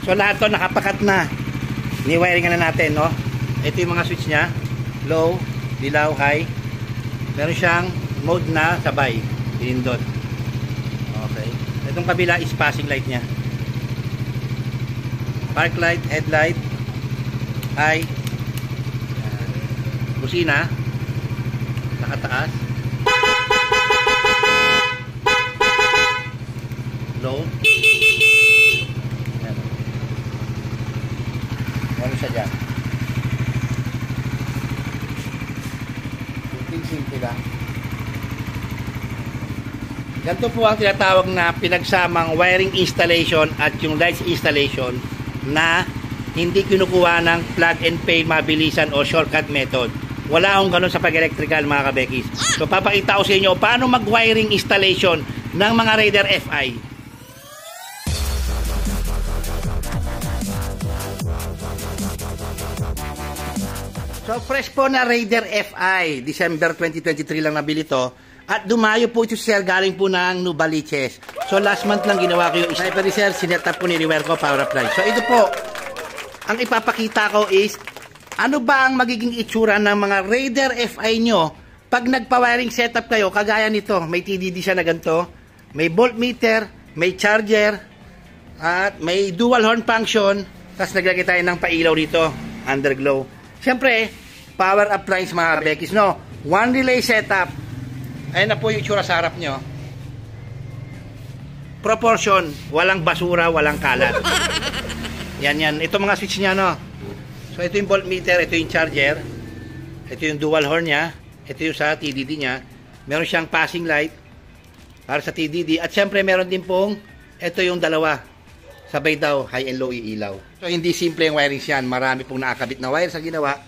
So lahat to nakapakat na. Ni-wiring na natin, no? Ito yung mga switch niya. Low, dilaw, high. Meron siyang mode na sabay. Pinindot. Okay. Itong kabila is passing light niya. Park light, headlight, high. Busina. Nakataas. Low. Ano siya dyan? Simple lang. Ganito po ang tinatawag na pinagsamang wiring installation at yung lights installation na hindi kinukuha ng plug and play mabilisan o shortcut method. Wala akong ganun sa pag-electrical mga kabekis. So papakita ko sa inyo paano mag-wiring installation ng mga Raider FI. So fresh po na Raider FI, December 2023 lang nabili to. At dumayo po ito sir, galing po ng Nubaliches. So last month lang ginawa ko yung sniper sir, sinet-up po ni Riverco power apply. So ito po, ang ipapakita ko is, ano ba ang magiging itsura ng mga Raider FI nyo pag nagpa-wiring setup kayo, kagaya nito. May TDD siya na ganito, may voltmeter, may charger, at may dual horn function, tapos naglagay tayo ng pailaw dito, underglow. Siyempre, power appliance mga bekis, no? One relay setup. Ayan na po yung itsura sa harap nyo. Proportion, walang basura, walang kalat. Yan, yan. Ito mga switch niya, no? So, ito yung voltmeter, ito yung charger. Ito yung dual horn niya. Ito yung sa TDD niya. Meron siyang passing light para sa TDD. At syempre, meron din pong, ito yung dalawa. Sabay daw, high and low iilaw. So, hindi simple yung wiring yan. Marami pong nakakabit na wire sa ginawa.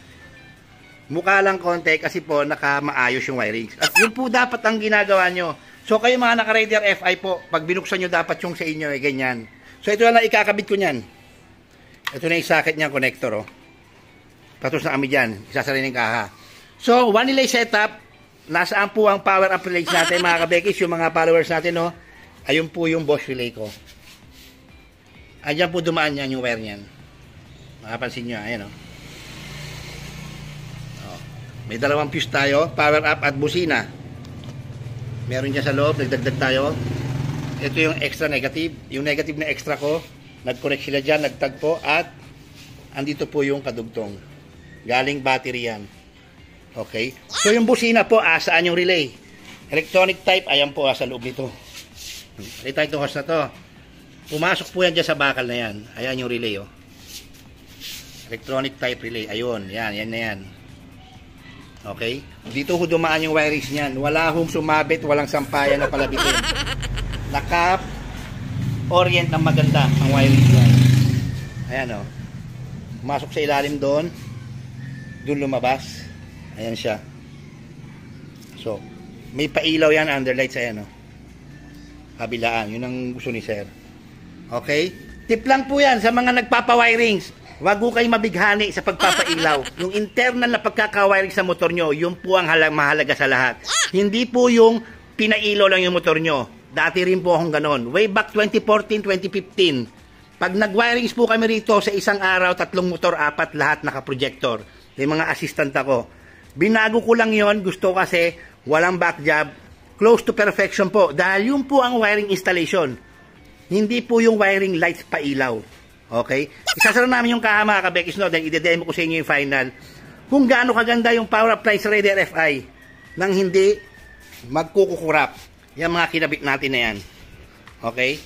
Mukha lang konti kasi po nakamaayos yung wiring. At yun po dapat ang ginagawa nyo. So, kayo mga naka-Raider FI po, pag binuksan nyo dapat yung sa inyo, ganyan. So, ito lang ikakabit ko nyan. Ito na yung socket niya, connector, oh. Patos na kami dyan. Isasarin yung kaha. So, one relay setup. Nasaan po ang power appliance natin, mga kabekis, yung mga followers natin, no? Ayun po yung Bosch relay ko. Ayan po dumaan yan yung wire niyan. Makapansin nyo, ayan, oh. Oh. May dalawang fuse tayo, power up at busina. Meron dyan sa loob, nagdagdag tayo. Ito yung extra negative. Yung negative na extra ko, nag-correct sila dyan, nagtagpo, at andito po yung kadugtong. Galing battery yan. Okay? So yung busina po, saan yung relay? Electronic type, ayan po sa loob nito. Ito itong hose na to. Pumasok po yan dyan sa bakal na yan. Ayan yung relay, oh. Electronic type relay. Ayun, yan, yan na yan. Okay? Dito ho dumaan yung wirings niyan. Wala hong sumabit, walang sampayan na palabitin. Nakap orient ng maganda ang wirings niyan. Ayan, oh. Pumasok sa ilalim doon. Doon lumabas. Ayan siya. So, may pailaw yan, underlights, ayan, oh. Kabilaan. Yun ang gusto ni sir. Okay? Tip lang po yan sa mga nagpapa-wirings. Wag po kayo mabighani sa pagpapailaw. Yung internal na pagkaka-wiring sa motor nyo, yun po ang mahalaga sa lahat. Hindi po yung pinailaw lang yung motor nyo. Dati rin po akong ganon. Way back 2014, 2015. Pag nag-wirings po kami rito sa isang araw, 3 motor, 4, lahat naka-projector. May mga assistant ako. Binago ko lang yon, gusto kasi walang back job. Close to perfection po. Dahil yun po ang wiring installation. Hindi po yung wiring lights pa ilaw. Okay? Isasara namin yung kaha mga kabekis, no? Dahil i-demo ko sa inyo yung final. Kung gaano kaganda yung power appliance sa Raider FI nang hindi magkukukurap. Yung mga kinabit natin na yan. Okay?